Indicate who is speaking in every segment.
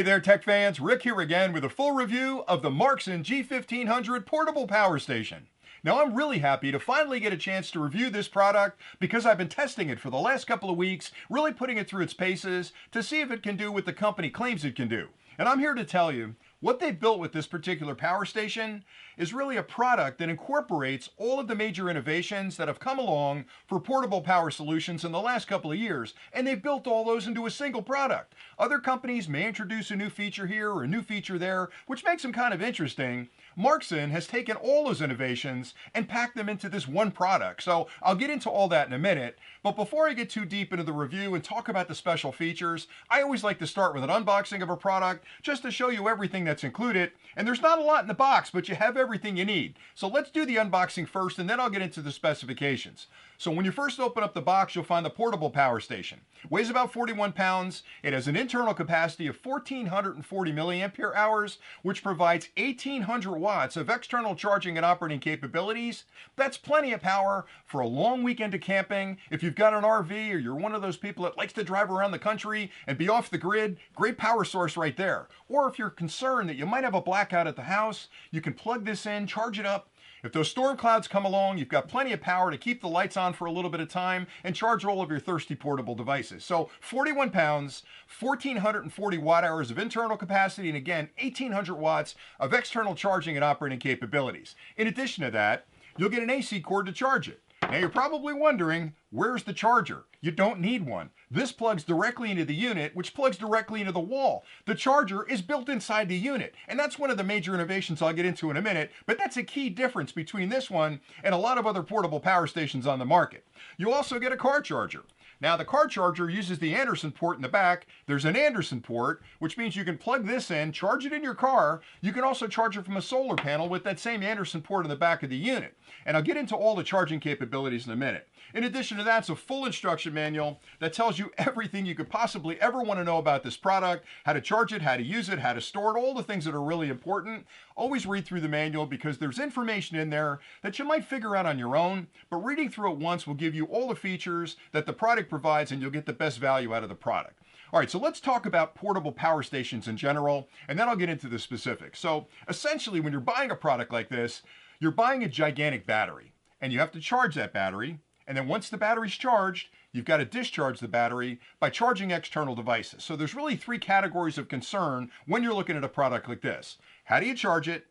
Speaker 1: Hey there, tech fans. Rick here again with a full review of the Marxon G1500 portable power station. Now, I'm really happy to finally get a chance to review this product because I've been testing it for the last couple of weeks, really putting it through its paces to see if it can do what the company claims it can do. And I'm here to tell you, what they've built with this particular power station is really a product that incorporates all of the major innovations that have come along for portable power solutions in the last couple of years, and they've built all those into a single product. Other companies may introduce a new feature here or a new feature there, which makes them kind of interesting. Marxon has taken all those innovations and packed them into this one product. So I'll get into all that in a minute, but before I get too deep into the review and talk about the special features, I always like to start with an unboxing of a product just to show you everything that's included. And there's not a lot in the box, but you have everything you need. So let's do the unboxing first, and then I'll get into the specifications. So when you first open up the box, you'll find the portable power station. Weighs about 41 pounds. It has an internal capacity of 1,440 milliampere hours, which provides 1,800 watts of external charging and operating capabilities. That's plenty of power for a long weekend of camping. If you've got an RV or you're one of those people that likes to drive around the country and be off the grid, great power source right there. Or if you're concerned that you might have a blackout at the house, you can plug this in, charge it up. If those storm clouds come along, you've got plenty of power to keep the lights on for a little bit of time and charge all of your thirsty portable devices. So 41 pounds, 1,440 watt hours of internal capacity, and again, 1,800 watts of external charging and operating capabilities. In addition to that, you'll get an AC cord to charge it. Now you're probably wondering, where's the charger? You don't need one. This plugs directly into the unit, which plugs directly into the wall. The charger is built inside the unit, and that's one of the major innovations I'll get into in a minute, but that's a key difference between this one and a lot of other portable power stations on the market. You also get a car charger. Now the car charger uses the Anderson port in the back. There's an Anderson port, which means you can plug this in, charge it in your car. You can also charge it from a solar panel with that same Anderson port in the back of the unit. And I'll get into all the charging capabilities in a minute. In addition to that, it's a full instruction manual that tells you everything you could possibly ever want to know about this product, how to charge it, how to use it, how to store it, all the things that are really important. Always read through the manual because there's information in there that you might figure out on your own, but reading through it once will give you all the features that the product provides and you'll get the best value out of the product. All right, so let's talk about portable power stations in general, and then I'll get into the specifics. So essentially, when you're buying a product like this, you're buying a gigantic battery, and you have to charge that battery. And then once the battery's charged, you've got to discharge the battery by charging external devices. So there's really three categories of concern when you're looking at a product like this. How do you charge it?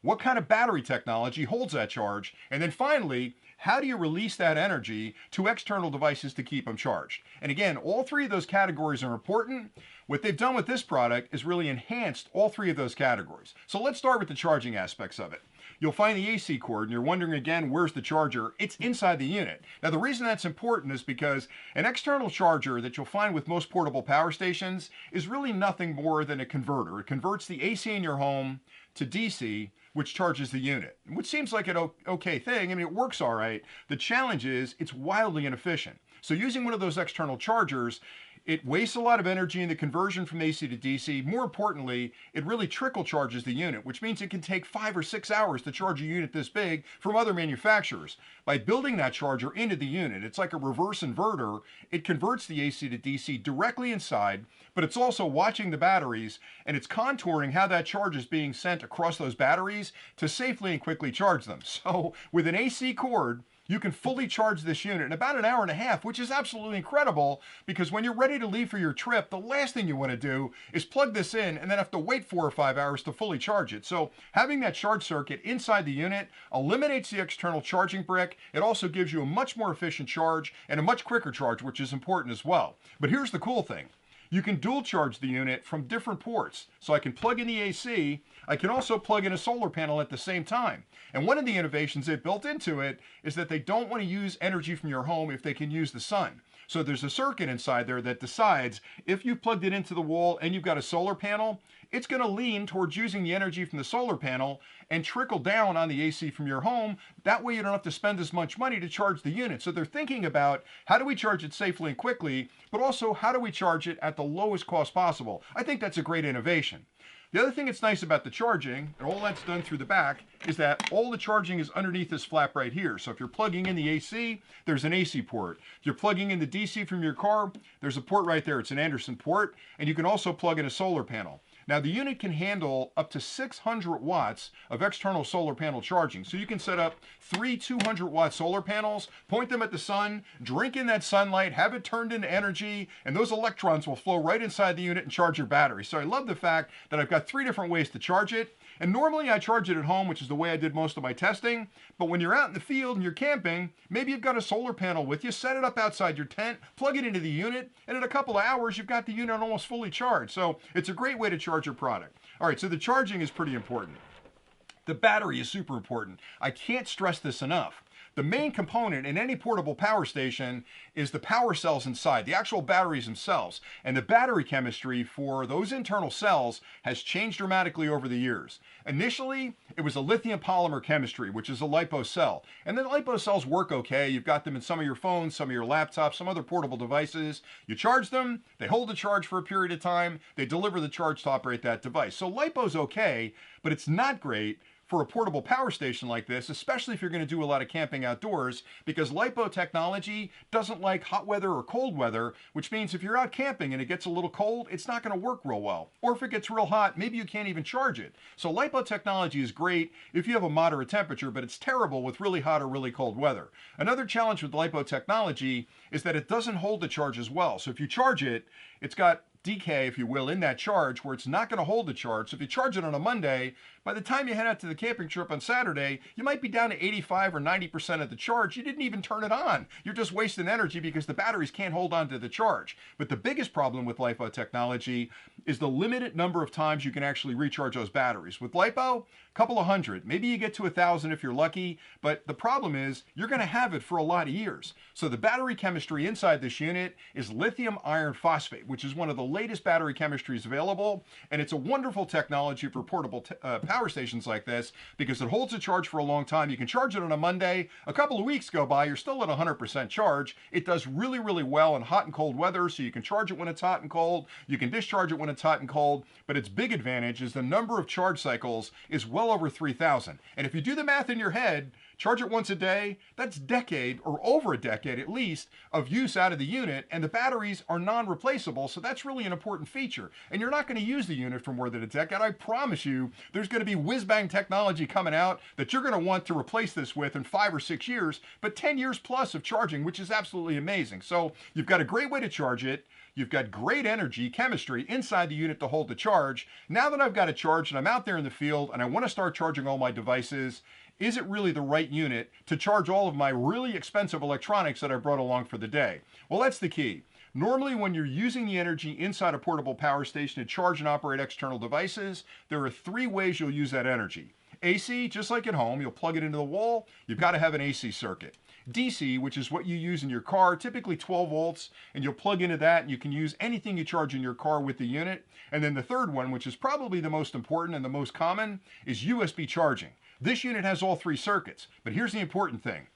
Speaker 1: What kind of battery technology holds that charge? And then finally, how do you release that energy to external devices to keep them charged? And again, all three of those categories are important. What they've done with this product is really enhanced all three of those categories. So let's start with the charging aspects of it. You'll find the AC cord, and you're wondering again, where's the charger? It's inside the unit. Now, the reason that's important is because an external charger that you'll find with most portable power stations is really nothing more than a converter. It converts the AC in your home to DC, which charges the unit, which seems like an okay thing. I mean, it works all right. The challenge is it's wildly inefficient. So using one of those external chargers, it wastes a lot of energy in the conversion from AC to DC. More importantly, it really trickle charges the unit, which means it can take 5 or 6 hours to charge a unit this big from other manufacturers. By building that charger into the unit, it's like a reverse inverter. It converts the AC to DC directly inside, but it's also watching the batteries, and it's contouring how that charge is being sent across those batteries to safely and quickly charge them. So with an AC cord, you can fully charge this unit in about an hour and a half, which is absolutely incredible because when you're ready to leave for your trip, the last thing you want to do is plug this in and then have to wait 4 or 5 hours to fully charge it. So having that charge circuit inside the unit eliminates the external charging brick. It also gives you a much more efficient charge and a much quicker charge, which is important as well. But here's the cool thing. You can dual charge the unit from different ports. So I can plug in the AC, I can also plug in a solar panel at the same time. And one of the innovations they've built into it is that they don't want to use energy from your home if they can use the sun. So there's a circuit inside there that decides if you've plugged it into the wall and you've got a solar panel, it's going to lean towards using the energy from the solar panel and trickle down on the AC from your home. That way you don't have to spend as much money to charge the unit. So they're thinking about how do we charge it safely and quickly, but also how do we charge it at the lowest cost possible. I think that's a great innovation. The other thing that's nice about the charging, and all that's done through the back, is that all the charging is underneath this flap right here. So if you're plugging in the AC, there's an AC port. If you're plugging in the DC from your car, there's a port right there. It's an Anderson port, and you can also plug in a solar panel. Now the unit can handle up to 600 watts of external solar panel charging. So you can set up 3 200-watt solar panels, point them at the sun, drink in that sunlight, have it turned into energy, and those electrons will flow right inside the unit and charge your battery. So I love the fact that I've got 3 different ways to charge it. And normally I charge it at home, which is the way I did most of my testing. But when you're out in the field and you're camping, maybe you've got a solar panel with you, set it up outside your tent, plug it into the unit, and in a couple of hours, you've got the unit almost fully charged. So it's a great way to charge your product. All right, so the charging is pretty important. The battery is super important. I can't stress this enough. The main component in any portable power station is the power cells inside, the actual batteries themselves. And the battery chemistry for those internal cells has changed dramatically over the years. Initially, it was a lithium polymer chemistry, which is a LiPo cell. And the LiPo cells work okay. You've got them in some of your phones, some of your laptops, some other portable devices. You charge them, they hold the charge for a period of time, they deliver the charge to operate that device. So LiPo's okay, but it's not great for a portable power station like this, especially if you're going to do a lot of camping outdoors, because LiPo technology doesn't like hot weather or cold weather, which means if you're out camping and it gets a little cold, it's not going to work real well. Or if it gets real hot, maybe you can't even charge it. So LiPo technology is great if you have a moderate temperature, but it's terrible with really hot or really cold weather. Another challenge with LiPo technology is that it doesn't hold the charge as well. So if you charge it, it's got decay, if you will, in that charge where it's not going to hold the charge. So if you charge it on a Monday, by the time you head out to the camping trip on Saturday, you might be down to 85 or 90% of the charge. You didn't even turn it on. You're just wasting energy because the batteries can't hold on to the charge. But the biggest problem with LiPo technology is the limited number of times you can actually recharge those batteries. With LiPo, a couple of hundred, maybe you get to 1,000 if you're lucky, but the problem is you're going to have it for a lot of years. So the battery chemistry inside this unit is lithium iron phosphate, which is one of the latest battery chemistries available, and it's a wonderful technology for portable power stations like this because it holds a charge for a long time. You can charge it on a Monday. A couple of weeks go by, you're still at 100% charge. It does really, really well in hot and cold weather, so you can charge it when it's hot and cold. You can discharge it when it's hot and cold, but its big advantage is the number of charge cycles is well over 3,000. And if you do the math in your head, charge it once a day, that's a decade or over a decade at least of use out of the unit, and the batteries are non-replaceable, so that's really an important feature. And you're not going to use the unit for more than a decade. I promise you there's going to be whiz-bang technology coming out that you're going to want to replace this with in 5 or 6 years, but 10 years plus of charging, which is absolutely amazing. So you've got a great way to charge it. You've got great energy chemistry inside the unit to hold the charge. Now that I've got it charged and I'm out there in the field and I want to start charging all my devices, is it really the right unit to charge all of my really expensive electronics that I brought along for the day? Well, that's the key. Normally, when you're using the energy inside a portable power station to charge and operate external devices, there are 3 ways you'll use that energy. AC, just like at home, you'll plug it into the wall. You've got to have an AC circuit. DC, which is what you use in your car, typically 12 volts, and you'll plug into that and you can use anything you charge in your car with the unit. And then the third one, which is probably the most important and the most common, is USB charging. This unit has all 3 circuits, but here's the important thing.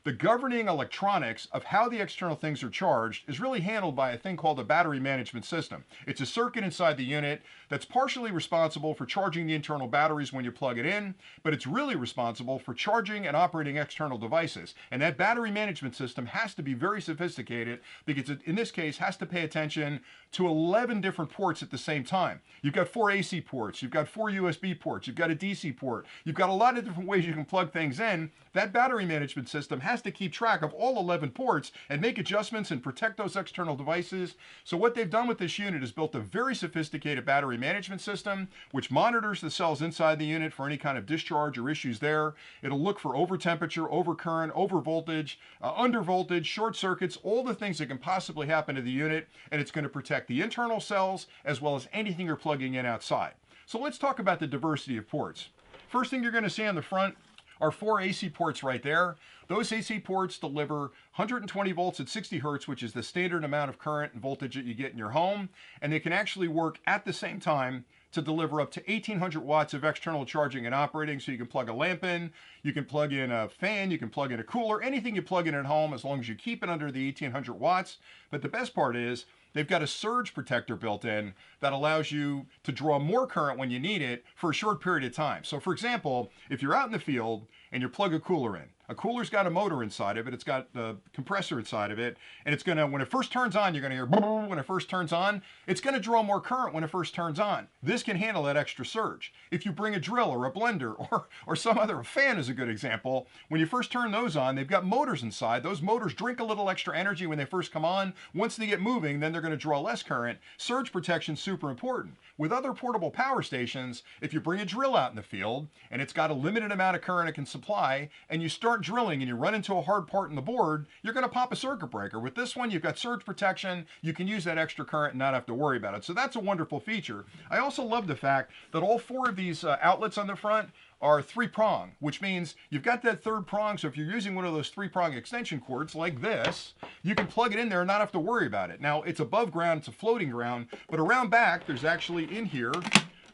Speaker 1: The governing electronics of how the external things are charged is really handled by a thing called the battery management system. It's a circuit inside the unit that's partially responsible for charging the internal batteries when you plug it in, but it's really responsible for charging and operating external devices. And that battery management system has to be very sophisticated because it, in this case, has to pay attention to 11 different ports at the same time. You've got 4 AC ports, you've got 4 USB ports, you've got a DC port, you've got a lot of different ways you can plug things in. That battery management system has to keep track of all 11 ports and make adjustments and protect those external devices. So what they've done with this unit is built a very sophisticated battery management system which monitors the cells inside the unit for any kind of discharge or issues there. It'll look for over temperature, over current, over voltage, under voltage, short circuits, all the things that can possibly happen to the unit, and it's going to protect the internal cells as well as anything you're plugging in outside. So let's talk about the diversity of ports. First thing you're going to see on the front are 4 AC ports right there. Those AC ports deliver 120 volts at 60 hertz, which is the standard amount of current and voltage that you get in your home. And they can actually work at the same time to deliver up to 1,800 watts of external charging and operating. So you can plug a lamp in, you can plug in a fan, you can plug in a cooler, anything you plug in at home as long as you keep it under the 1,800 watts. But the best part is they've got a surge protector built in that allows you to draw more current when you need it for a short period of time. So for example, if you're out in the field and you plug a cooler in, A cooler's got a motor inside of it. It's got a compressor inside of it. And it's going to, when it first turns on, you're going to hear when it first turns on. It's going to draw more current when it first turns on. This can handle that extra surge. If you bring a drill or a blender or some other, a fan is a good example. When you first turn those on, they've got motors inside. Those motors drink a little extra energy when they first come on. Once they get moving, then they're going to draw less current. Surge protection is super important. With other portable power stations, if you bring a drill out in the field and it's got a limited amount of current it can supply, and you start drilling and you run into a hard part in the board, you're going to pop a circuit breaker. With this one, you've got surge protection. You can use that extra current and not have to worry about it. So that's a wonderful feature. I also love the fact that all four of these outlets on the front are 3-prong, which means you've got that third prong. So if you're using one of those 3-prong extension cords like this, you can plug it in there and not have to worry about it. Now, it's above ground, it's a floating ground, but around back, there's actually in here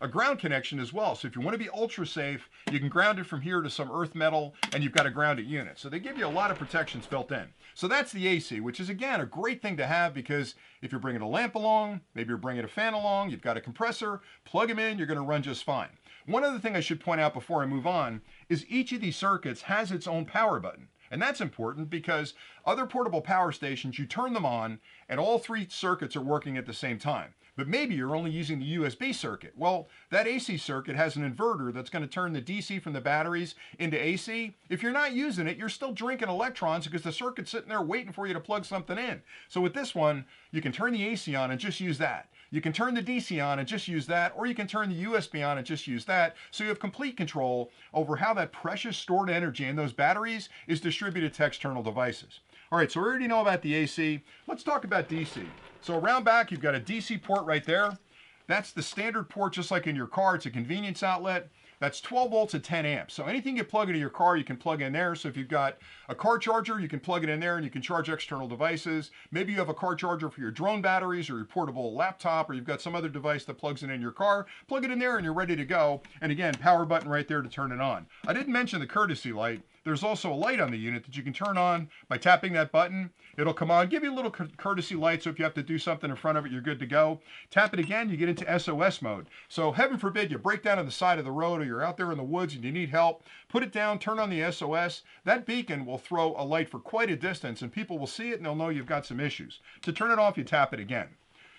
Speaker 1: a ground connection as well. So if you want to be ultra safe, you can ground it from here to some earth metal, and you've got a grounded unit. So they give you a lot of protections built in. So that's the AC, which is, again, a great thing to have, because if you're bringing a lamp along, maybe you're bringing a fan along, you've got a compressor, plug them in, you're going to run just fine. One other thing I should point out before I move on is each of these circuits has its own power button. And that's important because other portable power stations, you turn them on and all 3 circuits are working at the same time. But maybe you're only using the USB circuit. Well, that AC circuit has an inverter that's going to turn the DC from the batteries into AC. If you're not using it, you're still drinking electrons because the circuit's sitting there waiting for you to plug something in. So with this one, you can turn the AC on and just use that. You can turn the DC on and just use that, or you can turn the USB on and just use that. So you have complete control over how that precious stored energy in those batteries is distributed to external devices. All right, so we already know about the AC. Let's talk about DC. So around back, you've got a DC port right there. That's the standard port, just like in your car. It's a convenience outlet. That's 12 volts at 10 amps. So anything you plug into your car, you can plug in there. So if you've got a car charger, you can plug it in there and you can charge external devices. Maybe you have a car charger for your drone batteries or your portable laptop, or you've got some other device that plugs in your car. Plug it in there and you're ready to go. And again, power button right there to turn it on. I didn't mention the courtesy light. There's also a light on the unit that you can turn on by tapping that button. It'll come on, give you a little courtesy light, so if you have to do something in front of it, you're good to go. Tap it again, you get into SOS mode. So heaven forbid you break down on the side of the road, or you're out there in the woods and you need help, put it down, turn on the SOS. That beacon will throw a light for quite a distance, and people will see it and they'll know you've got some issues. To turn it off, you tap it again.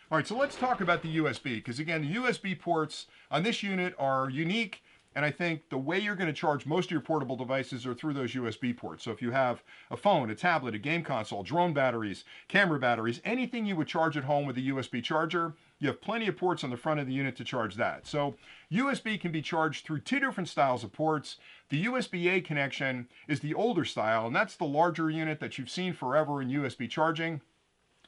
Speaker 1: All right, so let's talk about the USB, because again, the USB ports on this unit are unique. And I think the way you're going to charge most of your portable devices are through those USB ports. So if you have a phone, a tablet, a game console, drone batteries, camera batteries, anything you would charge at home with a USB charger, you have plenty of ports on the front of the unit to charge that. So USB can be charged through 2 different styles of ports. The USB-A connection is the older style, and that's the larger unit that you've seen forever in USB charging.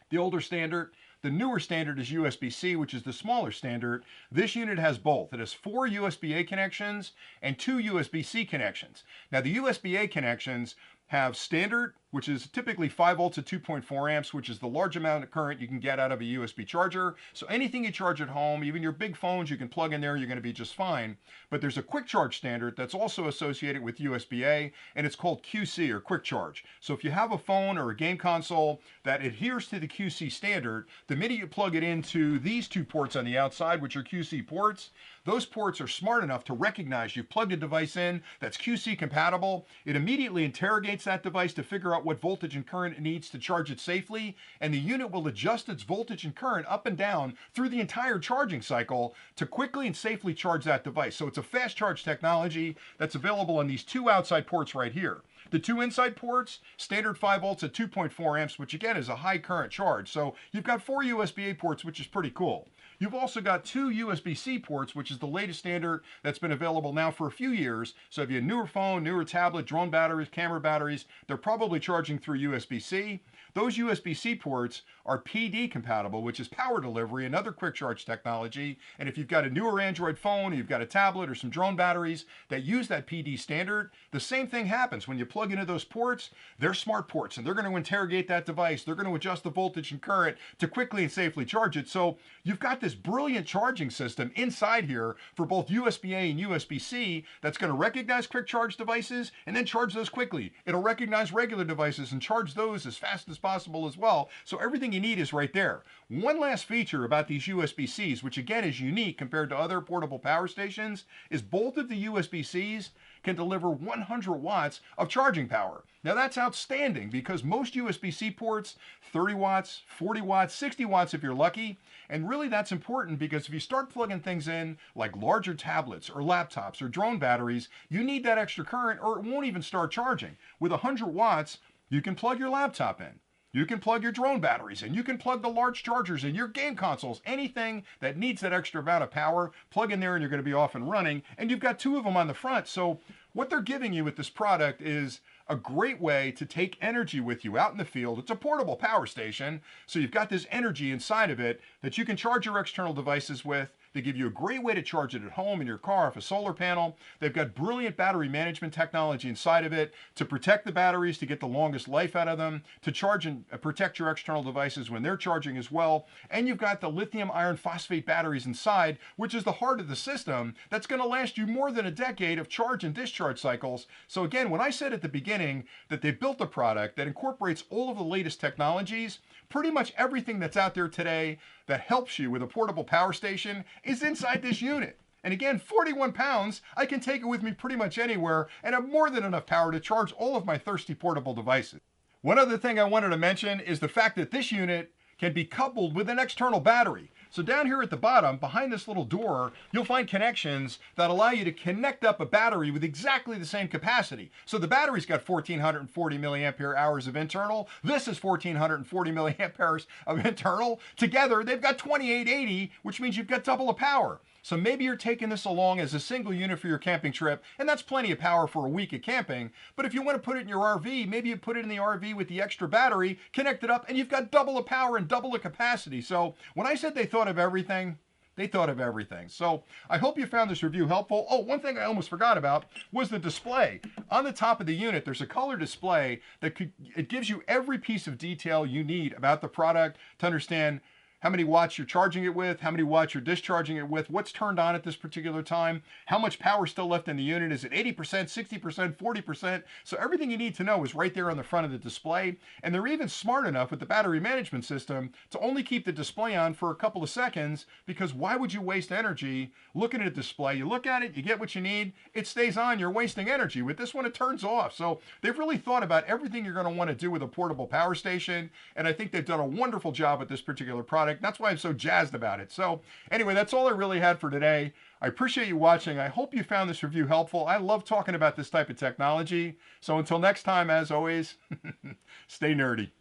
Speaker 1: The older standard. The newer standard is USB-C, which is the smaller standard. This unit has both. It has 4 USB-A connections and 2 USB-C connections. Now, the USB-A connections have standard, which is typically 5 volts at 2.4 amps, which is the large amount of current you can get out of a USB charger. So anything you charge at home, even your big phones, you can plug in there, you're going to be just fine. But there's a quick charge standard that's also associated with USB-A, and it's called QC, or quick charge. So if you have a phone or a game console that adheres to the QC standard, the minute you plug it into these 2 ports on the outside, which are QC ports, those ports are smart enough to recognize you've plugged a device in that's QC compatible. It immediately interrogates that device to figure out what voltage and current it needs to charge it safely, and the unit will adjust its voltage and current up and down through the entire charging cycle to quickly and safely charge that device. So it's a fast charge technology that's available on these 2 outside ports right here. The 2 inside ports, standard 5 volts at 2.4 amps, which again is a high current charge. So you've got 4 USB-A ports, which is pretty cool. You've also got 2 USB-C ports, which is the latest standard that's been available now for a few years. So if you have a newer phone, newer tablet, drone batteries, camera batteries, they're probably charging through USB-C. Those USB-C ports are PD compatible, which is power delivery, another quick charge technology. And if you've got a newer Android phone, or you've got a tablet or some drone batteries that use that PD standard, the same thing happens. When you plug into those ports, they're smart ports, and they're going to interrogate that device. They're going to adjust the voltage and current to quickly and safely charge it. So you've got this brilliant charging system inside here for both USB-A and USB-C that's going to recognize quick charge devices and then charge those quickly. It'll recognize regular devices and charge those as fast as possible as well. So everything you need is right there. One last feature about these USB-Cs, which again is unique compared to other portable power stations, is both of the USB-Cs can deliver 100 watts of charging power. Now that's outstanding because most USB-C ports, 30 watts, 40 watts, 60 watts if you're lucky. And really that's important because if you start plugging things in like larger tablets or laptops or drone batteries, you need that extra current or it won't even start charging. With 100 watts, you can plug your laptop in. You can plug your drone batteries in. You can plug the large chargers in your game consoles. Anything that needs that extra amount of power, plug in there and you're going to be off and running. And you've got two of them on the front. So what they're giving you with this product is a great way to take energy with you out in the field. It's a portable power station. So you've got this energy inside of it that you can charge your external devices with. They give you a great way to charge it at home, in your car, off a solar panel. They've got brilliant battery management technology inside of it to protect the batteries, to get the longest life out of them, to charge and protect your external devices when they're charging as well. And you've got the lithium iron phosphate batteries inside, which is the heart of the system that's going to last you more than a decade of charge and discharge cycles. So again, when I said at the beginning that they built a product that incorporates all of the latest technologies, pretty much everything that's out there today that helps you with a portable power station is inside this unit. And again, 41 pounds, I can take it with me pretty much anywhere and have more than enough power to charge all of my thirsty portable devices. One other thing I wanted to mention is the fact that this unit can be coupled with an external battery. So down here at the bottom, behind this little door, you'll find connections that allow you to connect up a battery with exactly the same capacity. So the battery's got 1440 milliampere hours of internal. This is 1440 milliamp hours of internal. Together, they've got 2880, which means you've got double the power. So maybe you're taking this along as a single unit for your camping trip, and that's plenty of power for a week of camping. But if you want to put it in your RV, maybe you put it in the RV with the extra battery, connect it up, and you've got double the power and double the capacity. So when I said they thought of everything, they thought of everything. So I hope you found this review helpful. Oh, one thing I almost forgot about was the display. On the top of the unit, there's a color display that it gives you every piece of detail you need about the product to understand how many watts you're charging it with, how many watts you're discharging it with, what's turned on at this particular time, how much power is still left in the unit, is it 80%, 60%, 40%? So everything you need to know is right there on the front of the display. And they're even smart enough with the battery management system to only keep the display on for a couple of seconds, because why would you waste energy looking at a display? You look at it, you get what you need, it stays on, you're wasting energy. With this one, it turns off. So they've really thought about everything you're going to want to do with a portable power station, and I think they've done a wonderful job with this particular product. That's why I'm so jazzed about it. So anyway, that's all I really had for today. I appreciate you watching. I hope you found this review helpful. I love talking about this type of technology. So until next time, as always, stay nerdy.